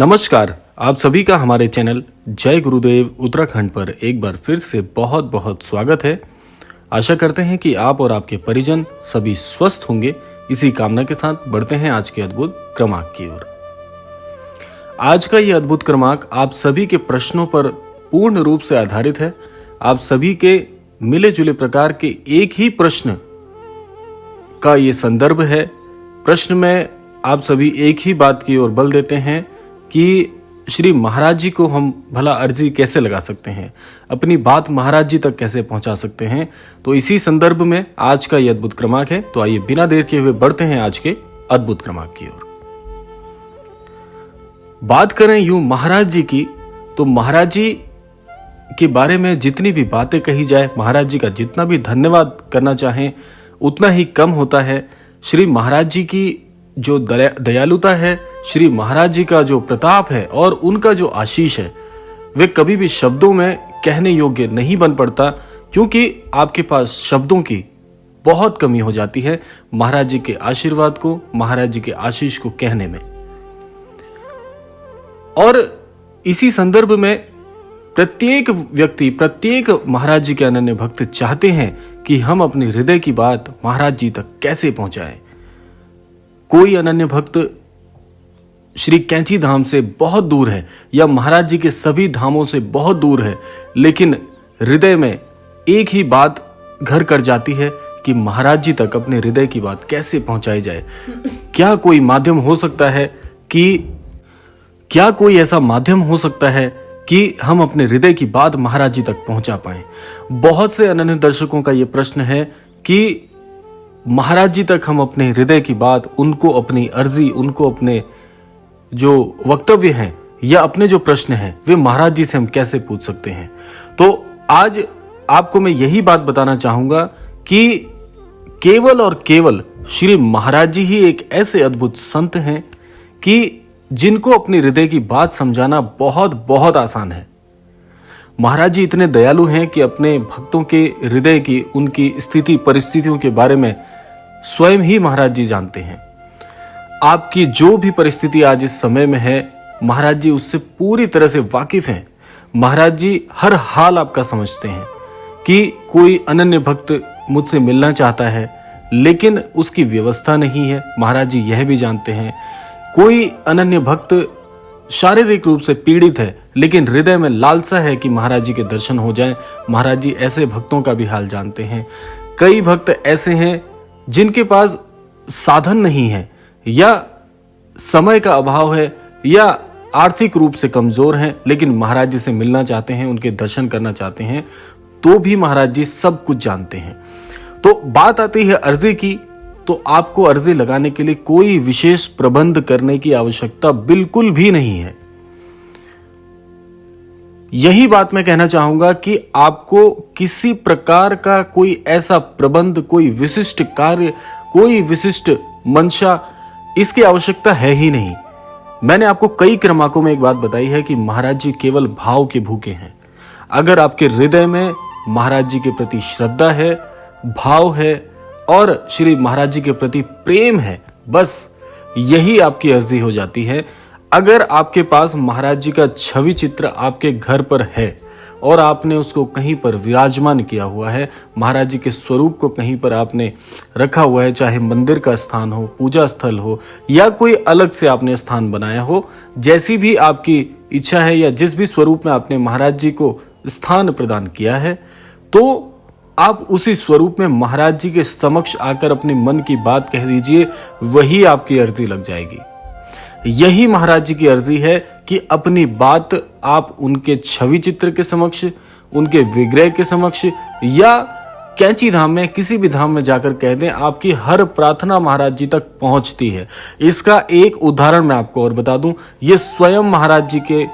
नमस्कार, आप सभी का हमारे चैनल जय गुरुदेव उत्तराखंड पर एक बार फिर से बहुत बहुत स्वागत है। आशा करते हैं कि आप और आपके परिजन सभी स्वस्थ होंगे। इसी कामना के साथ बढ़ते हैं आज के अद्भुत क्रमांक की ओर। आज का ये अद्भुत क्रमांक आप सभी के प्रश्नों पर पूर्ण रूप से आधारित है। आप सभी के मिले जुले प्रकार के एक ही प्रश्न का ये संदर्भ है। प्रश्न में आप सभी एक ही बात की ओर बल देते हैं कि श्री महाराज जी को हम भला अर्जी कैसे लगा सकते हैं, अपनी बात महाराज जी तक कैसे पहुंचा सकते हैं। तो इसी संदर्भ में आज का यह अद्भुत क्रमांक है। तो आइए बिना देर किए हुए बढ़ते हैं आज के अद्भुत क्रमांक की ओर। बात करें यूं महाराज जी की, तो महाराज जी के बारे में जितनी भी बातें कही जाए, महाराज जी का जितना भी धन्यवाद करना चाहें उतना ही कम होता है। श्री महाराज जी की जो दयालुता है, श्री महाराज जी का जो प्रताप है और उनका जो आशीष है, वे कभी भी शब्दों में कहने योग्य नहीं बन पड़ता, क्योंकि आपके पास शब्दों की बहुत कमी हो जाती है महाराज जी के आशीर्वाद को, महाराज जी के आशीष को कहने में। और इसी संदर्भ में प्रत्येक व्यक्ति, प्रत्येक महाराज जी के अनन्य भक्त चाहते हैं कि हम अपने हृदय की बात महाराज जी तक कैसे पहुंचाएं। कोई अनन्य भक्त श्री कैंची धाम से बहुत दूर है या महाराज जी के सभी धामों से बहुत दूर है, लेकिन हृदय में एक ही बात घर कर जाती है कि महाराज जी तक अपने हृदय की बात कैसे पहुंचाई जाए। क्या कोई माध्यम हो सकता है कोई ऐसा माध्यम हो सकता है कि हम अपने हृदय की बात महाराज जी तक पहुंचा पाएं। बहुत से अनन्य दर्शकों का यह प्रश्न है कि महाराज जी तक हम अपने हृदय की बात, उनको अपनी अर्जी, उनको अपने जो वक्तव्य हैं या अपने जो प्रश्न हैं, वे महाराज जी से हम कैसे पूछ सकते हैं। तो आज आपको मैं यही बात बताना चाहूंगा कि केवल और केवल श्री महाराज जी ही एक ऐसे अद्भुत संत हैं कि जिनको अपनी हृदय की बात समझाना बहुत बहुत आसान है। महाराज जी इतने दयालु हैं कि अपने भक्तों के हृदय की, उनकी स्थिति परिस्थितियों के बारे में स्वयं ही महाराज जी जानते हैं। आपकी जो भी परिस्थिति आज इस समय में है, महाराज जी उससे पूरी तरह से वाकिफ हैं। महाराज जी हर हाल आपका समझते हैं कि कोई अनन्य भक्त मुझसे मिलना चाहता है लेकिन उसकी व्यवस्था नहीं है, महाराज जी यह भी जानते हैं। कोई अनन्य भक्त शारीरिक रूप से पीड़ित है लेकिन हृदय में लालसा है कि महाराज जी के दर्शन हो जाएं, महाराज जी ऐसे भक्तों का भी हाल जानते हैं। कई भक्त ऐसे हैं जिनके पास साधन नहीं है या समय का अभाव है या आर्थिक रूप से कमजोर हैं, लेकिन महाराज जी से मिलना चाहते हैं, उनके दर्शन करना चाहते हैं, तो भी महाराज जी सब कुछ जानते हैं। तो बात आती है अर्जी की, तो आपको अर्जी लगाने के लिए कोई विशेष प्रबंध करने की आवश्यकता बिल्कुल भी नहीं है। यही बात मैं कहना चाहूंगा कि आपको किसी प्रकार का कोई ऐसा प्रबंध, कोई विशिष्ट कार्य, कोई विशिष्ट मंशा, इसकी आवश्यकता है ही नहीं। मैंने आपको कई क्रमांकों में एक बात बताई है कि महाराज जी केवल भाव के भूखे हैं। अगर आपके हृदय में महाराज जी के प्रति श्रद्धा है, भाव है और श्री महाराज जी के प्रति प्रेम है, बस यही आपकी अर्जी हो जाती है। अगर आपके पास महाराज जी का छवि चित्र आपके घर पर है और आपने उसको कहीं पर विराजमान किया हुआ है, महाराज जी के स्वरूप को कहीं पर आपने रखा हुआ है, चाहे मंदिर का स्थान हो, पूजा स्थल हो या कोई अलग से आपने स्थान बनाया हो, जैसी भी आपकी इच्छा है या जिस भी स्वरूप में आपने महाराज जी को स्थान प्रदान किया है, तो आप उसी स्वरूप में महाराज जी के समक्ष आकर अपने मन की बात कह दीजिए, वही आपकी अर्जी लग जाएगी। यही महाराज जी की अर्जी है कि अपनी बात आप उनके छवि चित्र के समक्ष, उनके विग्रह के समक्ष या कैंची धाम में, किसी भी धाम में जाकर कह दें, आपकी हर प्रार्थना महाराज जी तक पहुंचती है। इसका एक उदाहरण मैं आपको और बता दूं, ये स्वयं महाराज जी के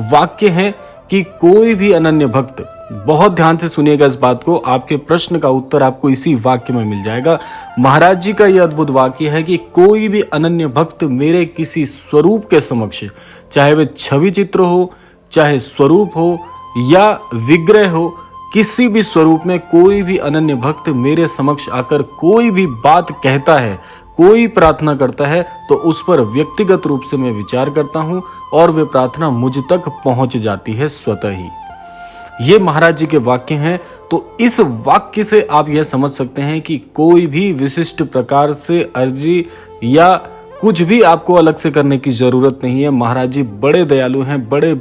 वाक्य हैं कि कोई भी अनन्य भक्त, बहुत ध्यान से सुनिएगा इस बात को, आपके प्रश्न का उत्तर आपको इसी वाक्य में मिल जाएगा। महाराज जी का यह अद्भुत वाक्य है कि कोई भी अनन्य भक्त मेरे किसी स्वरूप के समक्ष, चाहे वह छवि चित्र हो, चाहे स्वरूप हो या विग्रह हो, किसी भी स्वरूप में कोई भी अनन्य भक्त मेरे समक्ष आकर कोई भी बात कहता है, कोई प्रार्थना करता है तो उस पर व्यक्तिगत रूप से मैं विचार करता हूं और वे प्रार्थना मुझ तक पहुंच जाती है स्वतः ही। ये महाराज जी के वाक्य हैं। तो इस वाक्य से आप यह समझ सकते हैं कि कोई भी विशिष्ट प्रकार से अर्जी या कुछ भी आपको अलग से करने की जरूरत नहीं है। महाराज जी बड़े दयालु हैं, बड़े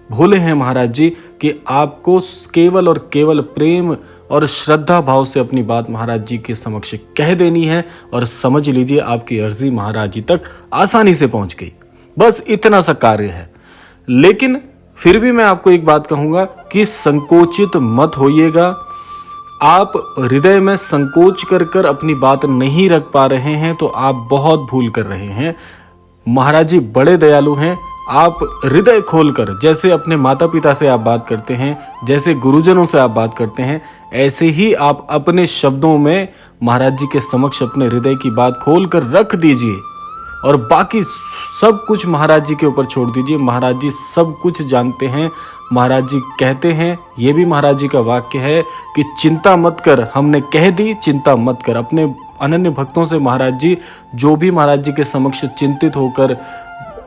भोले हैं महाराज जी, कि आपको केवल और केवल प्रेम और श्रद्धा भाव से अपनी बात महाराज जी के समक्ष कह देनी है और समझ लीजिए आपकी अर्जी महाराज जी तक आसानी से पहुंच गई। बस इतना सा कार्य है। लेकिन फिर भी मैं आपको एक बात कहूंगा कि संकोचित मत होइएगा। आप हृदय में संकोच कर कर अपनी बात नहीं रख पा रहे हैं तो आप बहुत भूल कर रहे हैं। महाराज जी बड़े दयालु हैं। आप हृदय खोलकर, जैसे अपने माता पिता से आप बात करते हैं, जैसे गुरुजनों से आप बात करते हैं, ऐसे ही आप अपने शब्दों में महाराज जी के समक्ष अपने हृदय की बात खोलकर रख दीजिए और बाकी सब कुछ महाराज जी के ऊपर छोड़ दीजिए। महाराज जी सब कुछ जानते हैं। महाराज जी कहते हैं, ये भी महाराज जी का वाक्य है कि चिंता मत कर, हमने कह दी चिंता मत कर। अपने अनन्य भक्तों से महाराज जी जो भी महाराज जी के समक्ष चिंतित होकर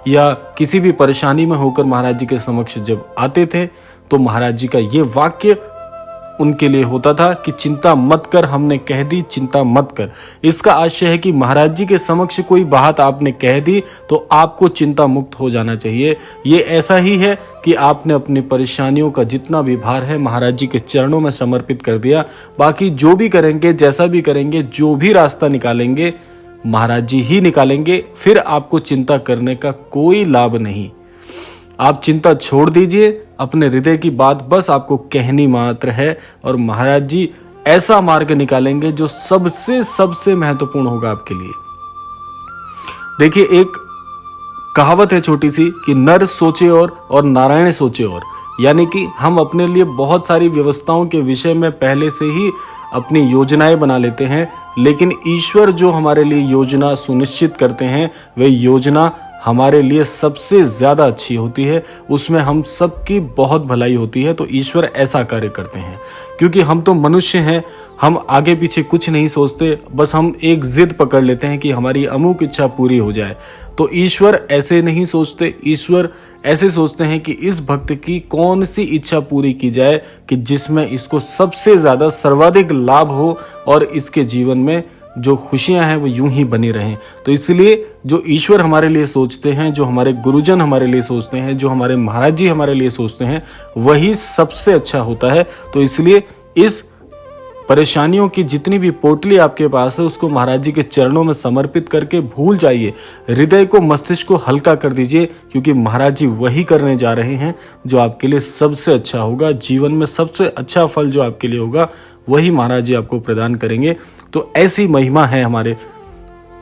या किसी भी परेशानी में होकर महाराज जी के समक्ष जब आते थे तो महाराज जी का ये वाक्य उनके लिए होता था कि चिंता मत कर, हमने कह दी चिंता मत कर। इसका आशय है कि महाराज जी के समक्ष कोई बात आपने कह दी तो आपको चिंता मुक्त हो जाना चाहिए। ये ऐसा ही है कि आपने अपनी परेशानियों का जितना भी भार है महाराज जी के चरणों में समर्पित कर दिया। बाकी जो भी करेंगे, जैसा भी करेंगे, जो भी रास्ता निकालेंगे महाराज जी ही निकालेंगे। फिर आपको चिंता करने का कोई लाभ नहीं। आप चिंता छोड़ दीजिए, अपने हृदय की बात बस आपको कहनी मात्र है और महाराज जी ऐसा मार्ग निकालेंगे जो सबसे महत्वपूर्ण होगा आपके लिए। देखिए, एक कहावत है छोटी सी कि नर सोचे और नारायण सोचे और, यानी कि हम अपने लिए बहुत सारी व्यवस्थाओं के विषय में पहले से ही अपनी योजनाएं बना लेते हैं, लेकिन ईश्वर जो हमारे लिए योजना सुनिश्चित करते हैं वह योजना हमारे लिए सबसे ज्यादा अच्छी होती है। उसमें हम सबकी बहुत भलाई होती है। तो ईश्वर ऐसा कार्य करते हैं क्योंकि हम तो मनुष्य हैं, हम आगे पीछे कुछ नहीं सोचते, बस हम एक जिद पकड़ लेते हैं कि हमारी अमुक इच्छा पूरी हो जाए। तो ईश्वर ऐसे नहीं सोचते। ईश्वर ऐसे सोचते हैं कि इस भक्त की कौन सी इच्छा पूरी की जाए कि जिसमें इसको सबसे ज्यादा सर्वाधिक लाभ हो और इसके जीवन में जो खुशियां हैं वो यूं ही बनी रहें। तो इसलिए जो ईश्वर हमारे लिए सोचते हैं, जो हमारे गुरुजन हमारे लिए सोचते हैं, जो हमारे महाराज जी हमारे लिए सोचते हैं, वही सबसे अच्छा होता है। तो इसलिए इस परेशानियों की जितनी भी पोटली आपके पास है उसको महाराज जी के चरणों में समर्पित करके भूल जाइए। हृदय को, मस्तिष्क को हल्का कर दीजिए क्योंकि महाराज जी वही करने जा रहे हैं जो आपके लिए सबसे अच्छा होगा। जीवन में सबसे अच्छा फल जो आपके लिए होगा वही महाराज जी आपको प्रदान करेंगे। तो ऐसी महिमा है हमारे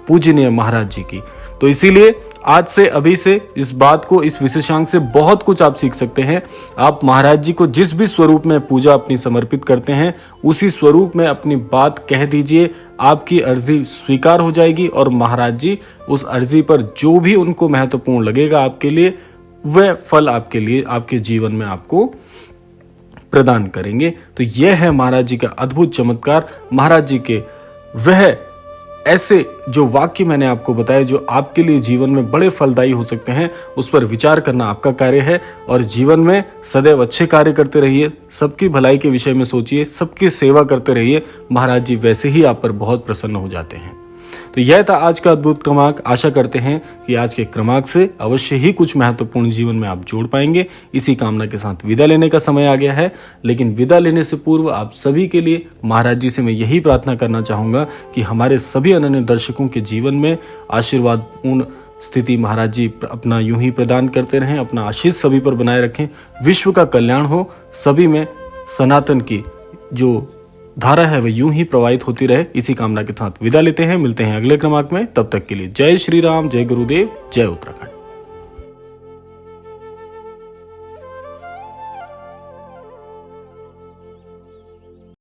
पूजनीय महाराज जी की। तो इसीलिए आज से, अभी से इस बात को, इस विशेषांक से बहुत कुछ आप सीख सकते हैं। आप महाराज जी को जिस भी स्वरूप में पूजा अपनी समर्पित करते हैं उसी स्वरूप में अपनी बात कह दीजिए। आपकी अर्जी स्वीकार हो जाएगी और महाराज जी उस अर्जी पर जो भी उनको महत्वपूर्ण लगेगा आपके लिए, वह फल आपके लिए, आपके जीवन में आपको प्रदान करेंगे। तो यह है महाराज जी का अद्भुत चमत्कार। महाराज जी के वह ऐसे जो वाक्य मैंने आपको बताया जो आपके लिए जीवन में बड़े फलदायी हो सकते हैं, उस पर विचार करना आपका कार्य है। और जीवन में सदैव अच्छे कार्य करते रहिए, सबकी भलाई के विषय में सोचिए, सबकी सेवा करते रहिए। महाराज जी वैसे ही आप पर बहुत प्रसन्न हो जाते हैं। तो यह था आज का अद्भुत क्रमांक। आशा करते हैं कि आज के क्रमांक से अवश्य ही कुछ महत्वपूर्ण जीवन में आप जोड़ पाएंगे। इसी कामना के साथ विदा लेने का समय आ गया है, लेकिन विदा लेने से पूर्व आप सभी के लिए महाराज जी से मैं यही प्रार्थना करना चाहूंगा कि हमारे सभी अनन्य दर्शकों के जीवन में आशीर्वादपूर्ण स्थिति महाराज जी अपना यूं ही प्रदान करते रहें, अपना आशीष सभी पर बनाए रखें। विश्व का कल्याण हो, सभी में सनातन की जो धारा है वह यूं ही प्रवाहित होती रहे। इसी कामना के साथ विदा लेते हैं। मिलते हैं अगले क्रमांक में। तब तक के लिए जय श्री राम, जय गुरुदेव, जय उत्तराखंड।